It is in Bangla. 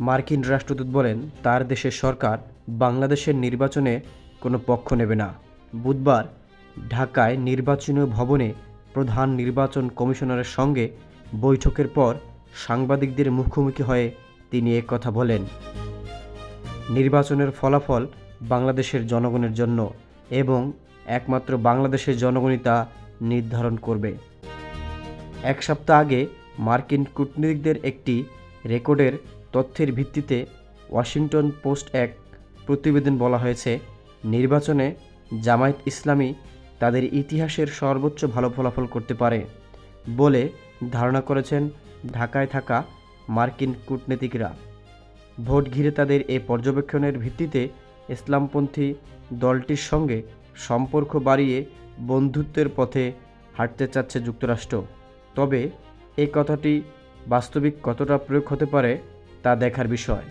মার্কিন রাষ্ট্রদূত বলেন, তার দেশের সরকার বাংলাদেশের নির্বাচনে কোনো পক্ষ নেবে না। বুধবার ঢাকায় নির্বাচনী ভবনে প্রধান নির্বাচন কমিশনারের সঙ্গে বৈঠকের পর সাংবাদিকদের মুখোমুখি হয়ে তিনি এ কথা বলেন। নির্বাচনের ফলাফল বাংলাদেশের জনগণের জন্য এবং একমাত্র বাংলাদেশের জনগণই তা নির্ধারণ করবে। এক সপ্তাহ আগে মার্কিন কূটনীতিকদের একটি রেকর্ডের তথ্যের ভিত্তিতে ওয়াশিংটন পোস্ট এক প্রতিবেদন বলা হয়েছে, নির্বাচনে জামায়াত ইসলামী তাদের ইতিহাসের সর্বোচ্চ ভালো ফলাফল করতে পারে বলে ধারণা করেছেন ঢাকায় থাকা মার্কিন কূটনীতিকরা। ভোট ঘিরে তাদের এ পর্যবেক্ষণের ভিত্তিতে ইসলামপন্থী দলটির সঙ্গে সম্পর্ক বাড়িয়ে বন্ধুত্বের পথে হাঁটতে চাচ্ছে যুক্তরাষ্ট্র। তবে এই কথাটি বাস্তবিক কতটা প্রয়োগ হতে পারে তা দেখার বিষয়।